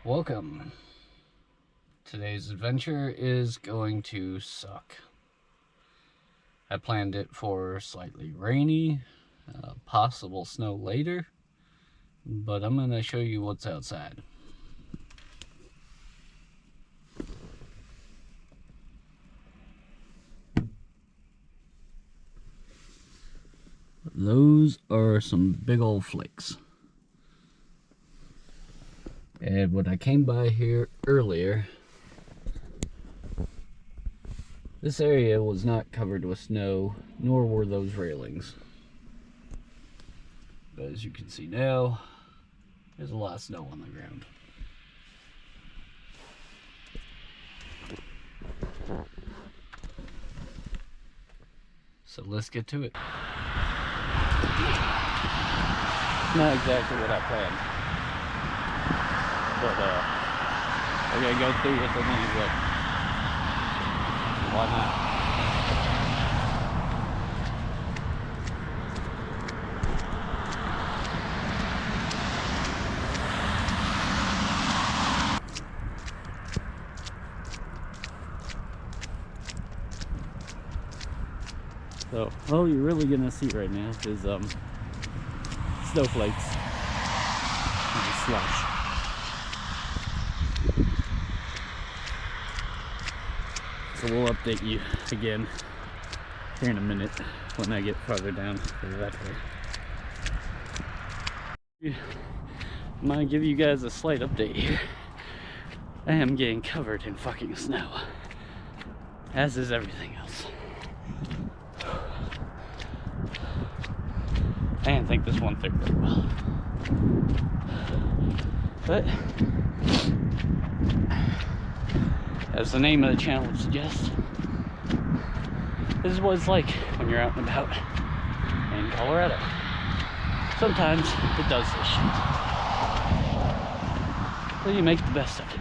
Welcome. Today's adventure is going to suck. I planned it for slightly rainy, possible snow later, but I'm going to show you what's outside. Those are some big old flakes. And when I came by here earlier, this area was not covered with snow, nor were those railings. But as you can see now, there's a lot of snow on the ground. So let's get to it. Not exactly what I planned, but we're gonna go through with it anyway. Why not? So all you're really gonna see right now is snowflakes and slush. So we'll update you again here in a minute when I get farther down that way. I'm gonna give you guys a slight update here. I am getting covered in fucking snow, as is everything else. I didn't think this one through very well, but as the name of the channel would suggest, this is what it's like when you're out and about in Colorado. Sometimes it does this shit, so you make the best of it.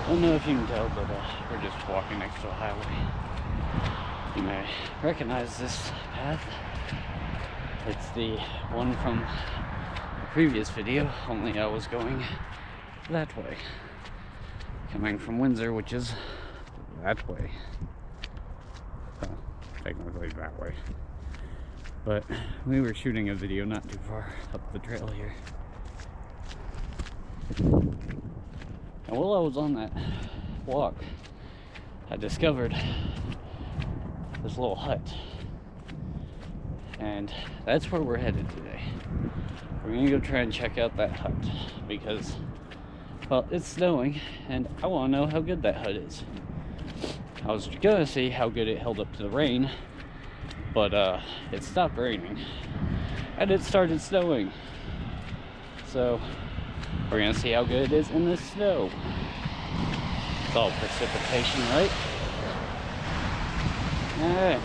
I don't know if you can tell, but we're just walking next to a highway. You may recognize this path. It's the one from the previous video, only I was going that way. Coming from Windsor, which is that way. Well, technically that way. But we were shooting a video not too far up the trail here. And while I was on that walk, I discovered this little hut. And that's where we're headed today. We're gonna go try and check out that hut because, well, it's snowing and I wanna know how good that hut is. I was gonna see how good it held up to the rain, but it stopped raining and it started snowing. So we're gonna see how good it is in the snow. It's all precipitation, right? Alright,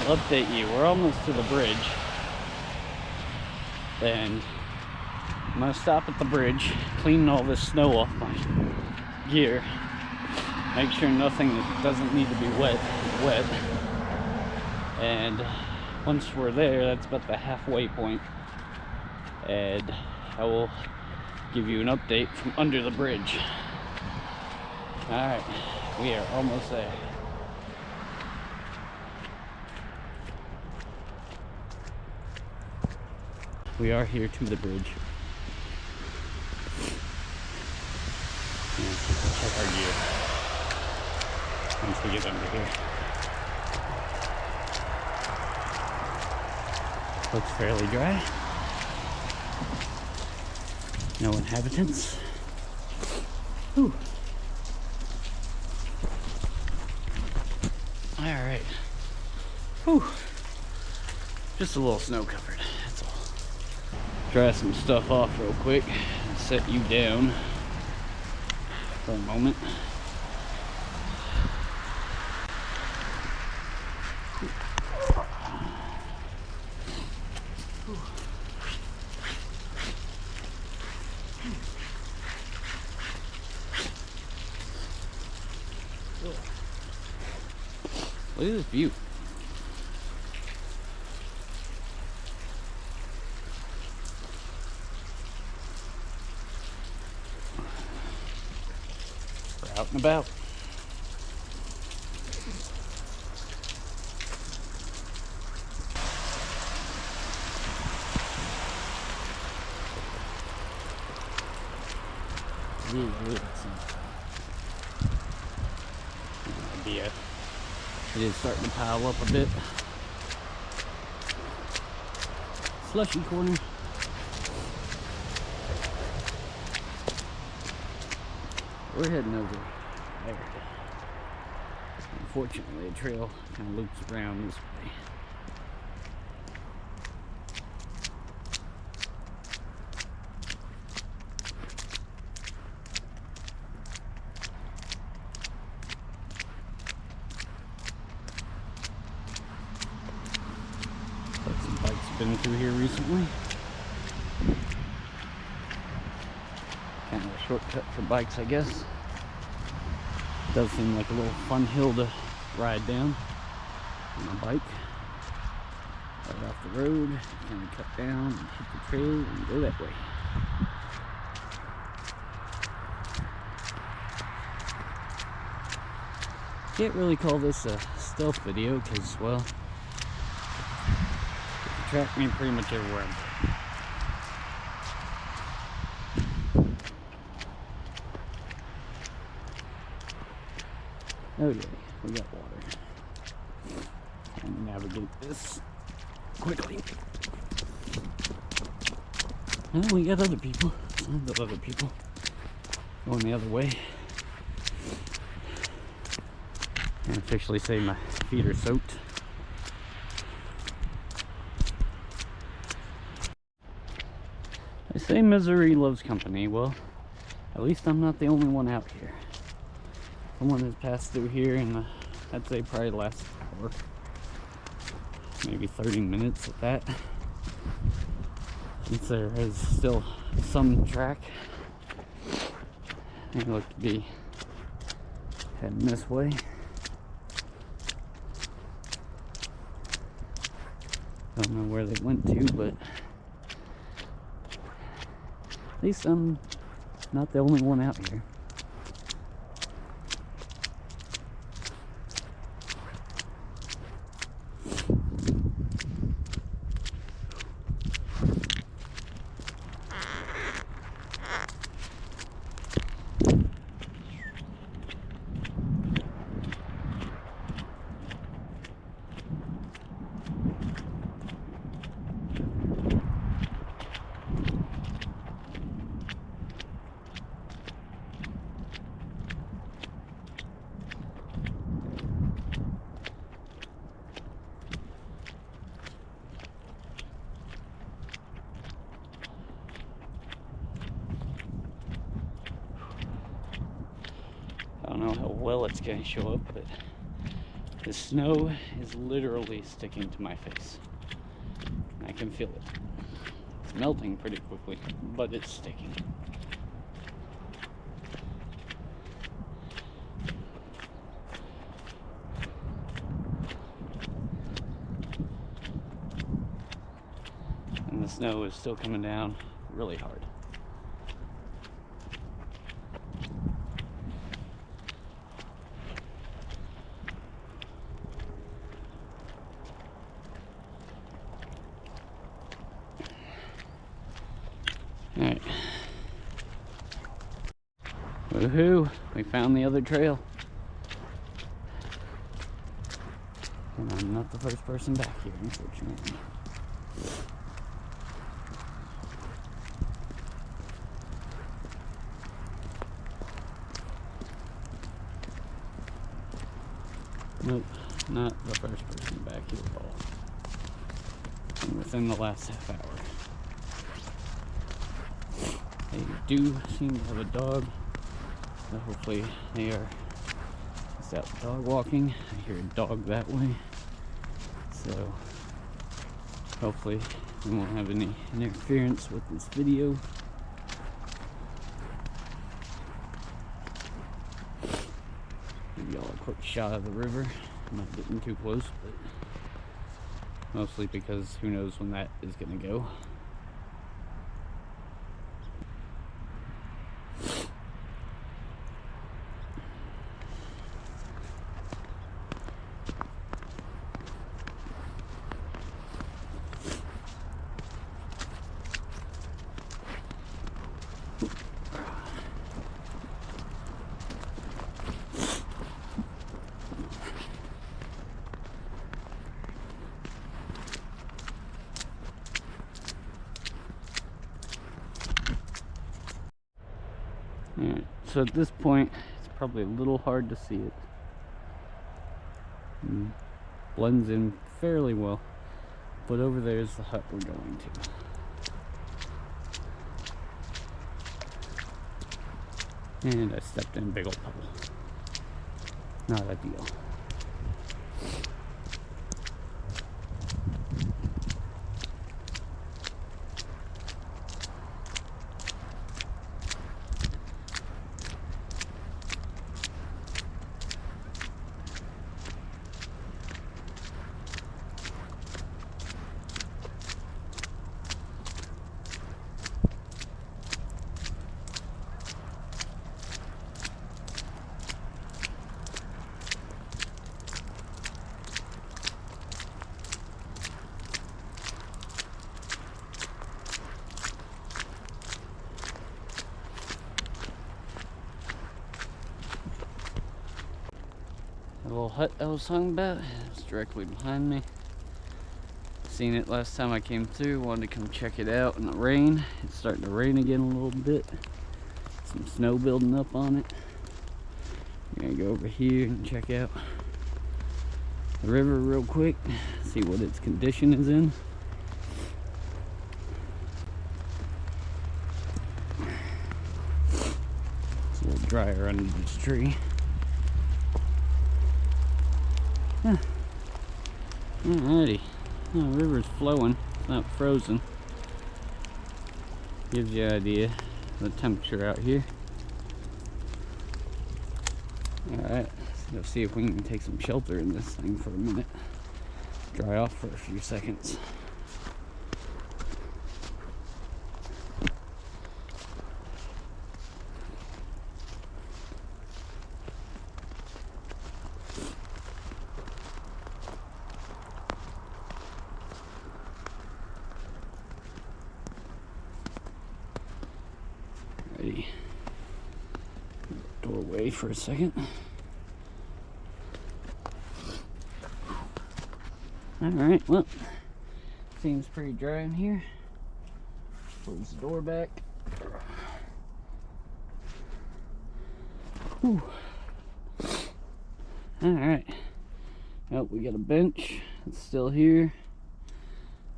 I'll update you. We're almost to the bridge. And I'm gonna stop at the bridge, clean all this snow off my gear. Make sure nothing that doesn't need to be wet is wet. And once we're there, that's about the halfway point. And I will give you an update from under the bridge. Alright, we are almost there. We are here to the bridge. Let's check our gear once we get under here. Looks fairly dry. No inhabitants. Whew. Alright. Whew. Just a little snow covered, that's all. Dry some stuff off real quick and set you down for a moment. Look at this view. We're out and about. Idea. It is starting to pile up a bit. Slushy corner. We're heading over there. Unfortunately, the trail kind of loops around this way. Some bikes have been through here recently. Kind of a shortcut for bikes, I guess. Does seem like a little fun hill to ride down on a bike. Right off the road, kind of cut down and hit the trail and go that way. Can't really call this a stealth video because, well, you can track me pretty much everywhere I'm going. Okay, we got water. And navigate this quickly. Well, we got other people. Some other people going the other way. And officially say my feet are soaked. They say misery loves company. Well, at least I'm not the only one out here. Someone has passed through here in I'd say probably the last hour, maybe 30 minutes at that. Since there is still some track, they look to be heading this way. Don't know where they went to, but at least I'm not the only one out here. I don't know how well it's going to show up, but the snow is literally sticking to my face. I can feel it. It's melting pretty quickly, but it's sticking. And the snow is still coming down really hard. Alright. Woohoo! We found the other trail. And I'm not the first person back here, unfortunately. Nope, not the first person back here at all. And within the last half hour. They do seem to have a dog, so hopefully they are just out dog walking. I hear a dog that way, so hopefully we won't have any interference with this video. Give y'all a quick shot of the river. I'm not getting too close, but mostly because who knows when that is gonna go. Alright, so at this point, it's probably a little hard to see it. Blends in fairly well, but over there is the hut we're going to. And I stepped in a big old puddle. Not ideal. The little hut I was talking about is directly behind me. Seen it last time I came through, wanted to come check it out in the rain. It's starting to rain again a little bit. Some snow building up on it. I'm gonna go over here and check out the river real quick, see what its condition is in. It's a little drier under this tree. Huh. Alrighty. Oh, the river's flowing, it's not frozen. Gives you an idea of the temperature out here. Alright, let's see if we can take some shelter in this thing for a minute. Dry off for a few seconds. Ready. Doorway for a second. Alright, well, seems pretty dry in here. Close the door back. Alright. Well, we got a bench. It's still here.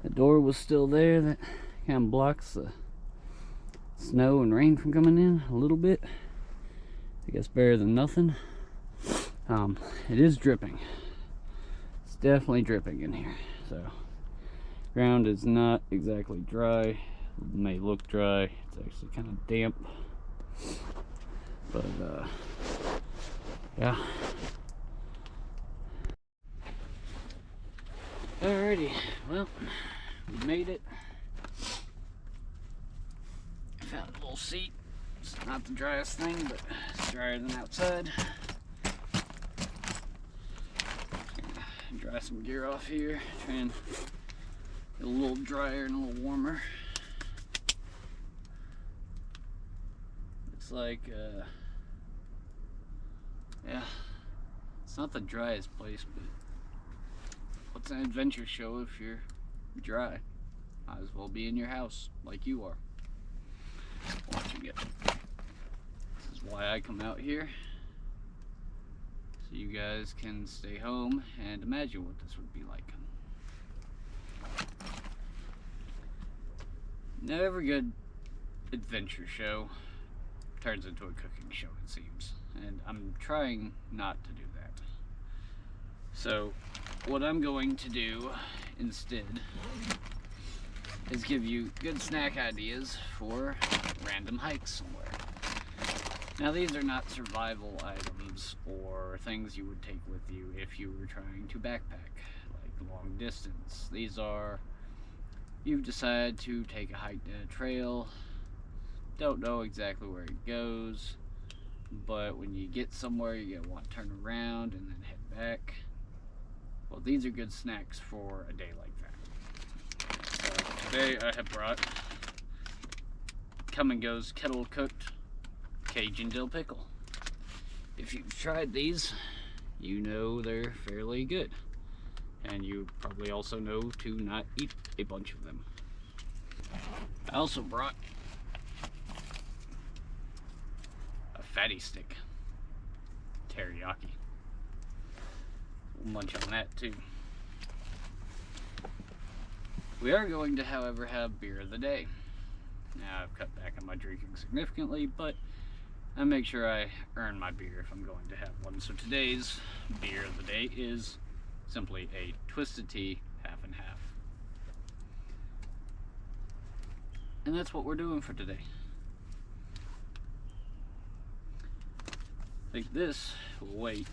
The door was still there. That kind of blocks the snow and rain from coming in a little bit. I guess better than nothing. It is dripping. It's definitely dripping in here. So, ground is not exactly dry. It may look dry. It's actually kind of damp. But, yeah. Alrighty, well, we made it. Found a little seat. It's not the driest thing, but it's drier than outside. Dry some gear off here. Try and get a little drier and a little warmer. looks like, yeah, it's not the driest place, but what's an adventure show if you're dry? Might as well be in your house like you are, watching it. This is why I come out here, so you guys can stay home and imagine what this would be like. Now, every good adventure show turns into a cooking show, it seems, and I'm trying not to do that. So what I'm going to do instead is give you good snack ideas for random hikes somewhere. Now, these are not survival items or things you would take with you if you were trying to backpack, like long distance. These are, you've decided to take a hike down a trail, don't know exactly where it goes, but when you get somewhere you're gonna want to turn around and then head back. Well, these are good snacks for a day like that. So today I have brought Come and Go's kettle cooked Cajun dill pickle. If you've tried these, you know they're fairly good, and you probably also know to not eat a bunch of them. I also brought a fatty stick teriyaki. We'll munch on that too. We are going to, however, have beer of the day. Now, I've cut back on my drinking significantly, but I make sure I earn my beer if I'm going to have one. So today's beer of the day is simply a Twisted Tea half and half. And that's what we're doing for today. I think this will wait.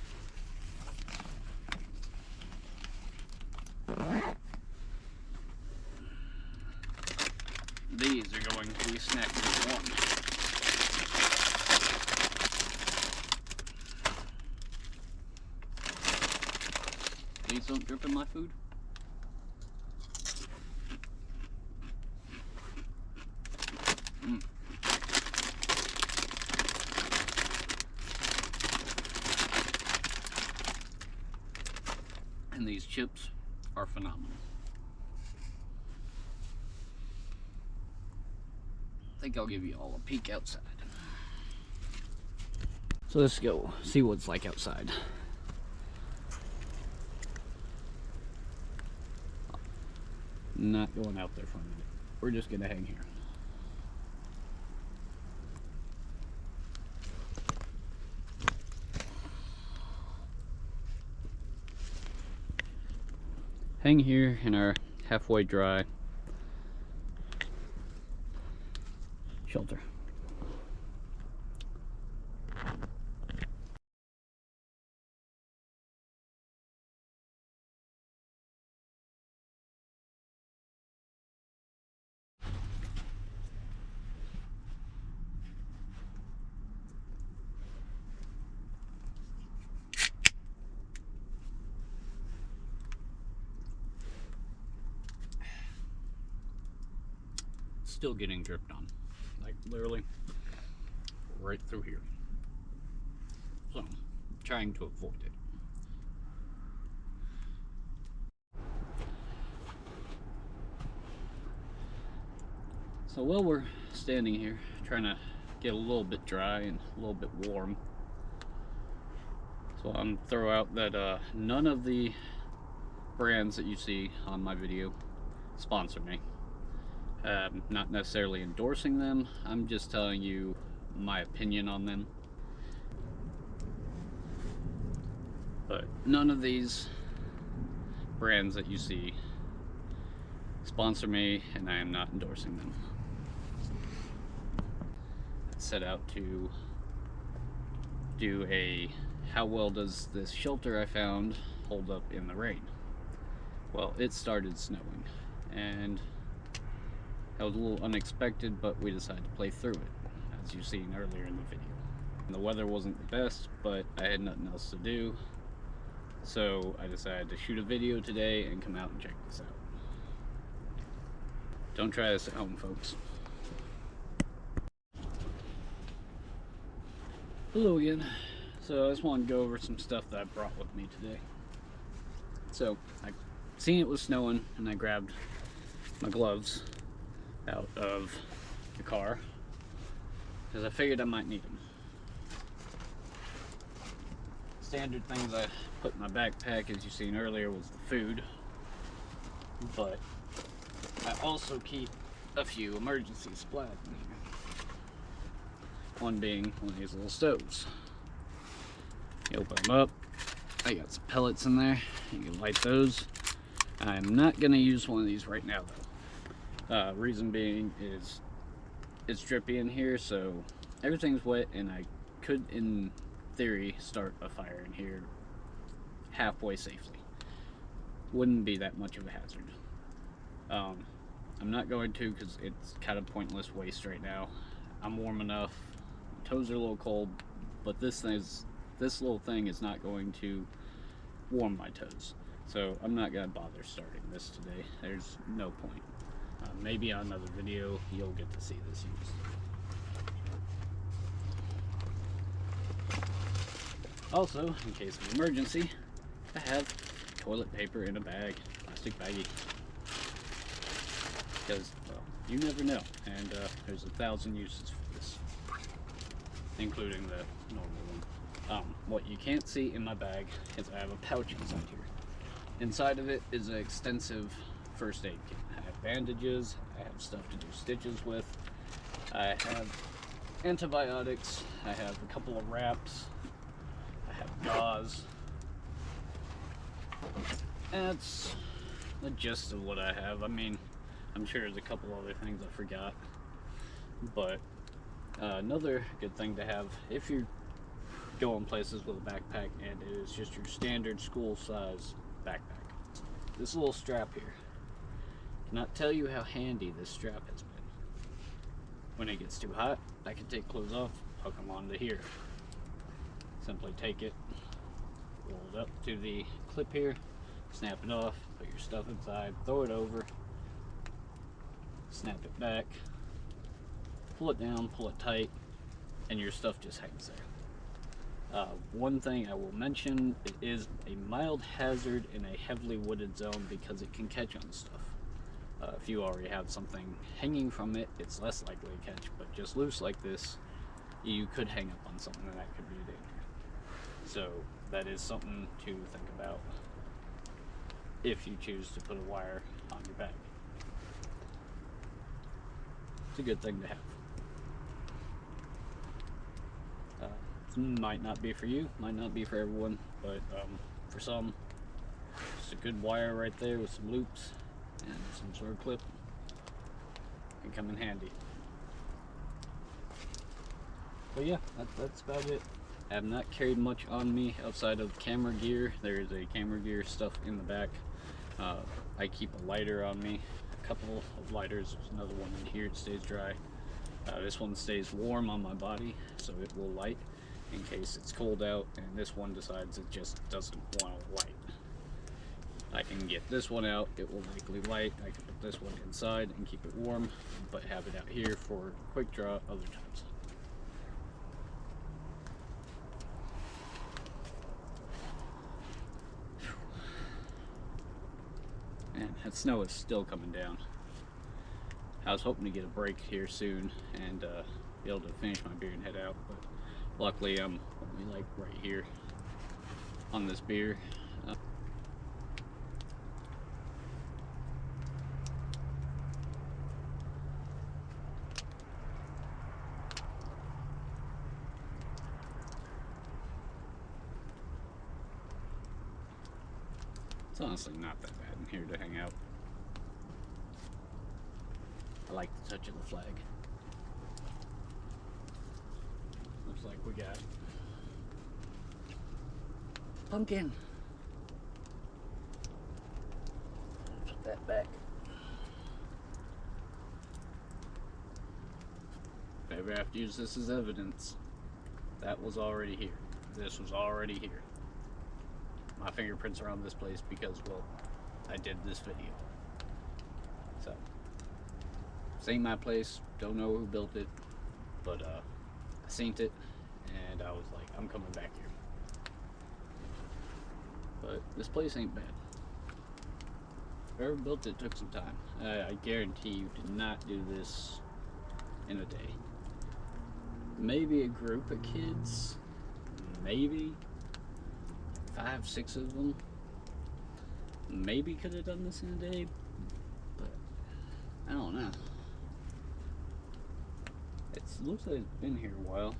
These are going to be snack number one. Please don't drip in my food. And these chips are phenomenal. I think I'll give you all a peek outside. So let's go see what it's like outside. Not going out there for a minute. We're just gonna hang here. Hang here in our halfway dry shelter. Still getting dripped on, like literally right through here. So I'm trying to avoid it. So while we're standing here trying to get a little bit dry and a little bit warm, so I'm throw out that none of the brands that you see on my video sponsor me. Not necessarily endorsing them, I'm just telling you my opinion on them. But none of these brands that you see sponsor me, and I am not endorsing them. I set out to do a how well does this shelter I found hold up in the rain. Well, it started snowing, and that was a little unexpected, but we decided to play through it, as you've seen earlier in the video. And the weather wasn't the best, but I had nothing else to do, so I decided to shoot a video today and come out and check this out. Don't try this at home, folks. Hello again. So I just wanted to go over some stuff that I brought with me today. So I seen it was snowing and I grabbed my gloves out of the car because I figured I might need them. Standard things I put in my backpack, as you seen earlier, was the food, but I also keep a few emergency supplies in here. One being one of these little stoves. You open them up. I got some pellets in there. You can light those. I'm not going to use one of these right now though. Reason being is it's drippy in here, so everything's wet, and I could, in theory, start a fire in here halfway safely. Wouldn't be that much of a hazard. I'm not going to because it's kind of pointless waste right now. I'm warm enough. My toes are a little cold, but this little thing is not going to warm my toes. So I'm not going to bother starting this today. There's no point. Maybe on another video you'll get to see this used. Also, in case of emergency, I have toilet paper in a bag, plastic baggie. Because, well, you never know, and there's 1,000 uses for this, including the normal one. What you can't see in my bag is I have a pouch inside here. Inside of it is an extensive first aid kit. I have bandages, I have stuff to do stitches with, I have antibiotics, I have a couple of wraps, I have gauze. That's the gist of what I have. I mean, I'm sure there's a couple other things I forgot, but another good thing to have if you're going places with a backpack, and it is just your standard school size backpack. This little strap here. Cannot tell you how handy this strap has been. When it gets too hot, I can take clothes off, hook them onto here. Simply take it, roll it up to the clip here, snap it off, put your stuff inside, throw it over, snap it back, pull it down, pull it tight, and your stuff just hangs there. One thing I will mention, it is a mild hazard in a heavily wooded zone because it can catch on stuff. If you already have something hanging from it, it's less likely to catch, but just loose like this, you could hang up on something and that could be a danger. So that is something to think about if you choose to put a wire on your bag. It's a good thing to have. Might not be for you, might not be for everyone, but for some, just a good wire right there with some loops and some sort of clip can come in handy. But yeah, that's about it. I have not carried much on me outside of camera gear. There is a camera gear stuff in the back. I keep a lighter on me, a couple of lighters. There's another one in here, it stays dry. This one stays warm on my body, so it will light in case it's cold out and this one decides it just doesn't want to light. I can get this one out, it will likely light. I can put this one inside and keep it warm, but have it out here for quick draw other times. Man, that snow is still coming down. I was hoping to get a break here soon and be able to finish my beer and head out, but luckily I'm only like right here on this beer. It's honestly not that bad in here to hang out. I like the touch of the flag. Looks like we got pumpkin. Put that back. If I ever have to use this as evidence, that was already here. This was already here. My fingerprints are on this place because, well, I did this video. So, this ain't my place. Don't know who built it, but I seen it, and I was like, I'm coming back here. But this place ain't bad. Whoever built it took some time. I guarantee you did not do this in a day. Maybe a group of kids, maybe 5, 6 of them, maybe could have done this in a day, but I don't know. It looks like it's been here a while.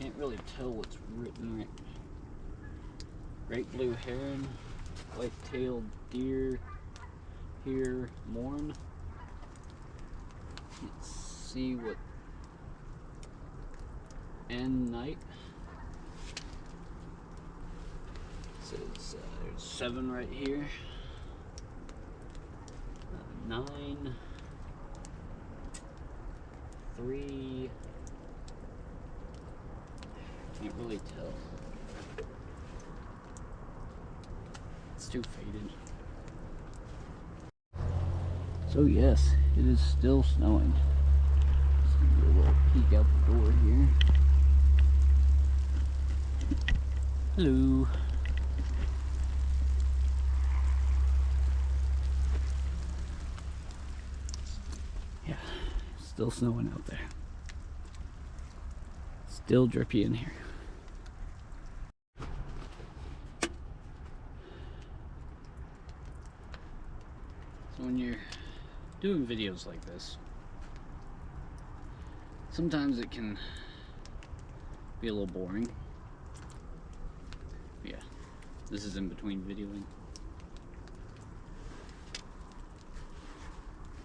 Can't really tell what's written right. Great blue heron, white-tailed deer, here, mourn. Let's see what. And night. It says there's 7 right here. 9, 3. Can't really tell. It's too faded. So yes, it is still snowing. Let's give you a little peek out the door here. Hello. Yeah, still snowing out there. Still drippy in here. So when you're doing videos like this, sometimes it can be a little boring. Yeah, this is in between videoing.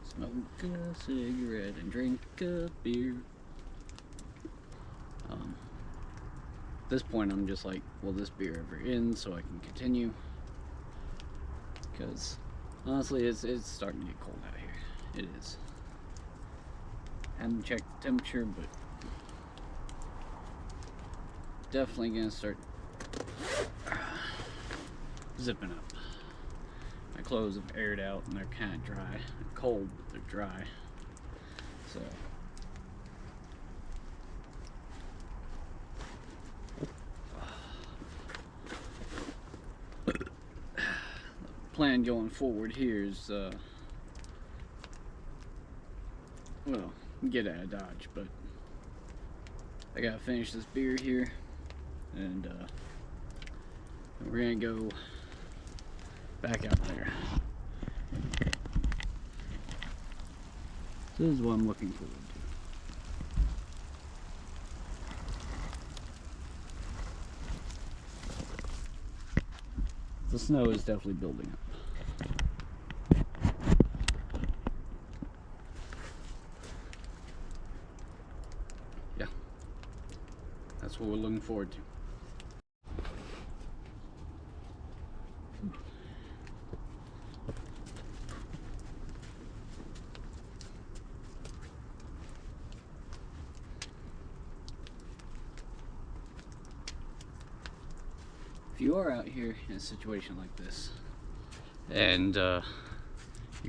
Smoke a cigarette and drink a beer. At this point I'm just like, will this beer ever end so I can continue? Because honestly it's starting to get cold out here. It is. Haven't checked the temperature, but definitely gonna start zipping up. My clothes have aired out and they're kind of dry. They're cold, but they're dry. So the plan going forward here is well, get out of Dodge, but I gotta finish this beer here, and we're gonna go back out there. So this is what I'm looking forward to. The snow is definitely building up. Yeah, that's what we're looking forward to. If you are out here in a situation like this and you're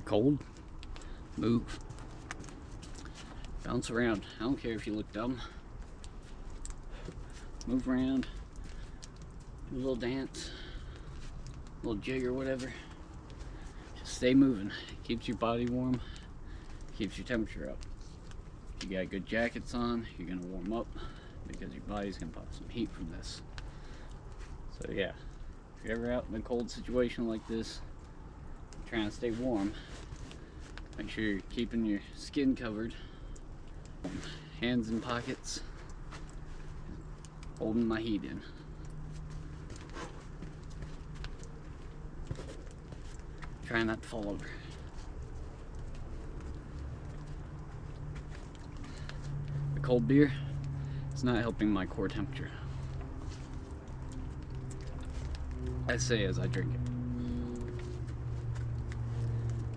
cold, move, bounce around. I don't care if you look dumb. Move around, do a little dance, a little jig or whatever. Just stay moving. Keeps your body warm, keeps your temperature up. If you got good jackets on, you're gonna warm up because your body's gonna pop some heat from this. So yeah, if you're ever out in a cold situation like this, trying to stay warm, make sure you're keeping your skin covered, hands in pockets, holding my heat in. Try not to fall over. The cold beer, it's not helping my core temperature. I say as I drink it.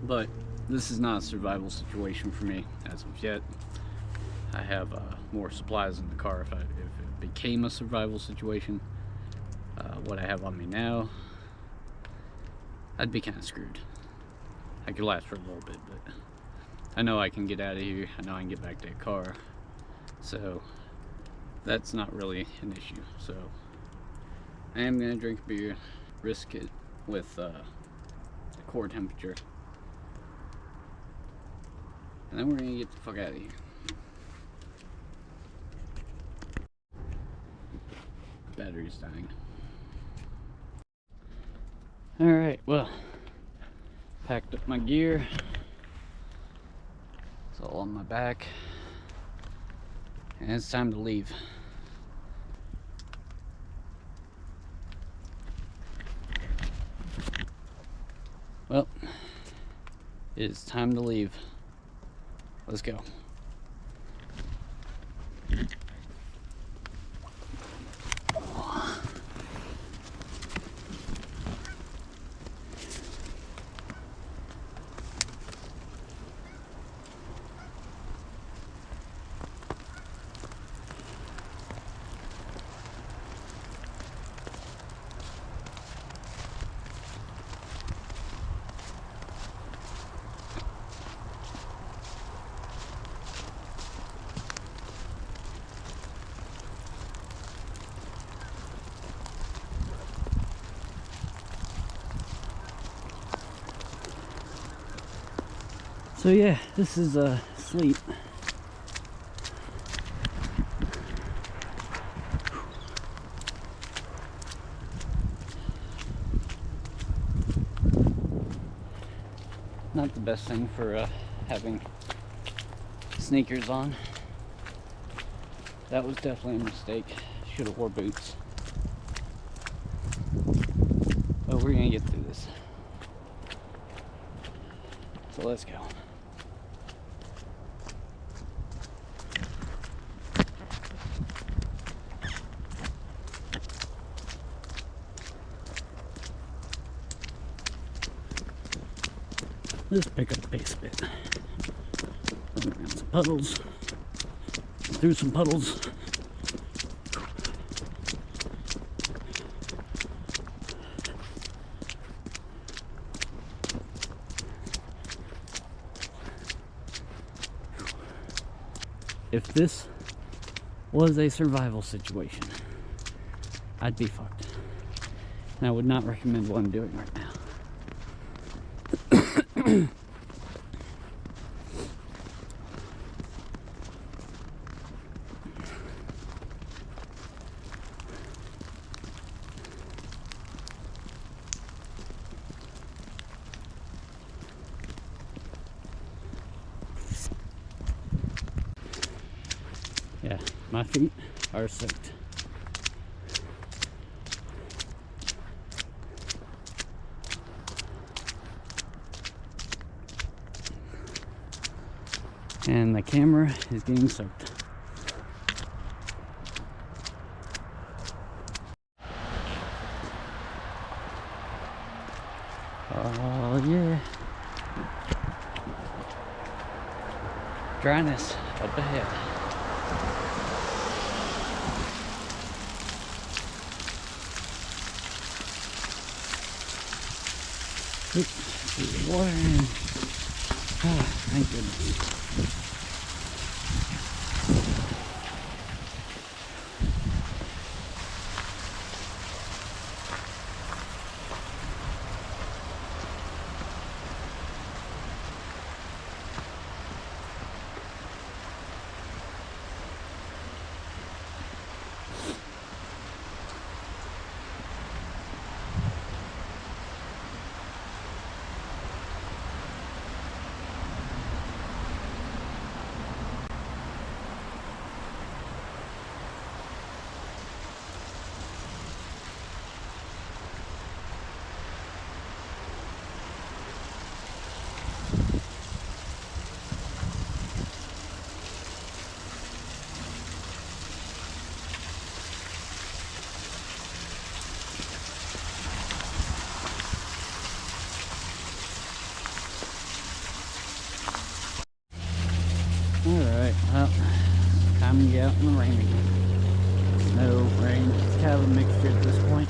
But this is not a survival situation for me as of yet. I have more supplies in the car if it became a survival situation. What I have on me now, I'd be kind of screwed. I could last for a little bit, but I know I can get out of here. I know I can get back to the car. So that's not really an issue. So I am gonna drink beer, risk it with the core temperature, and then we're gonna get the fuck out of here. Battery's dying. Alright, well, packed up my gear. It's all on my back. And it's time to leave. Well, it is time to leave. Let's go. So yeah, this is sleep. Not the best thing for having sneakers on. That was definitely a mistake. Should have wore boots. But we're gonna get through this. So let's go. Just pick up the pace a bit. Run around some puddles. Through some puddles. If this was a survival situation, I'd be fucked. And I would not recommend what I'm doing right now. Yeah, my feet are soaked. And the camera is getting soaked. Oh yeah. Dryness up ahead. Oops, water in. Ah, thank goodness. Alright, well, time to get out in the rain again. Snow, rain, it's kind of a mixture at this point.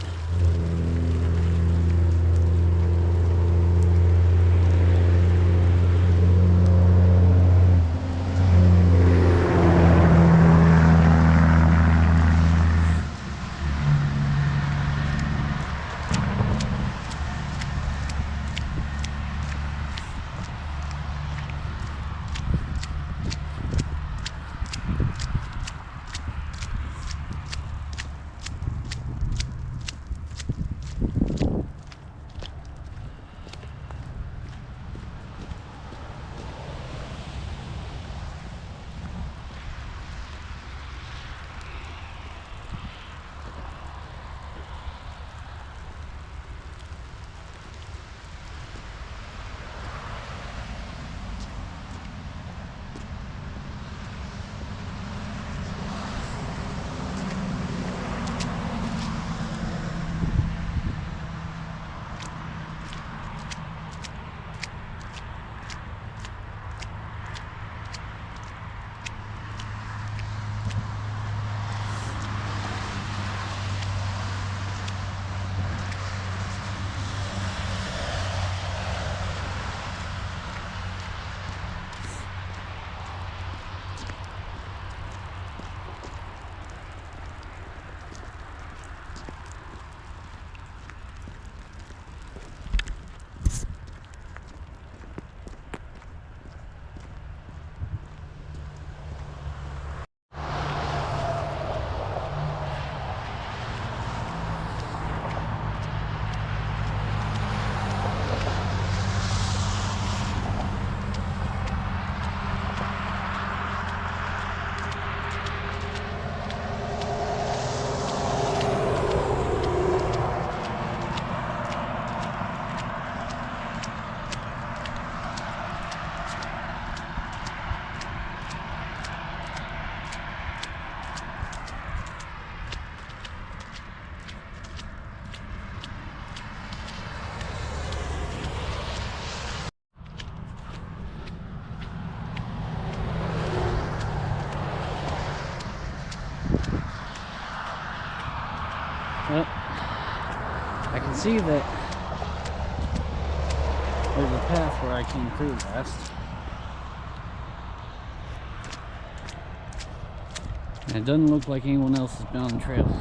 see that there's a path where I came through last. And it doesn't look like anyone else has been on the trail.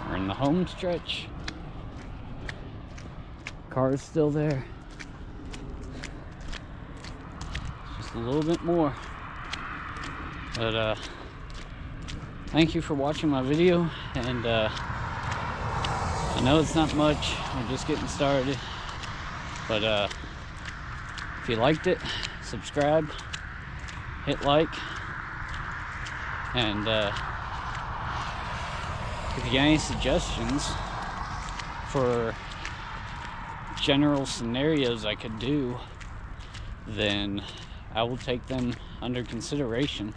We're in the home stretch. Car's still there. Just a little bit more. But thank you for watching my video, and I know it's not much, we're just getting started, but if you liked it, subscribe, hit like, and if you got any suggestions for general scenarios I could do, then I will take them under consideration.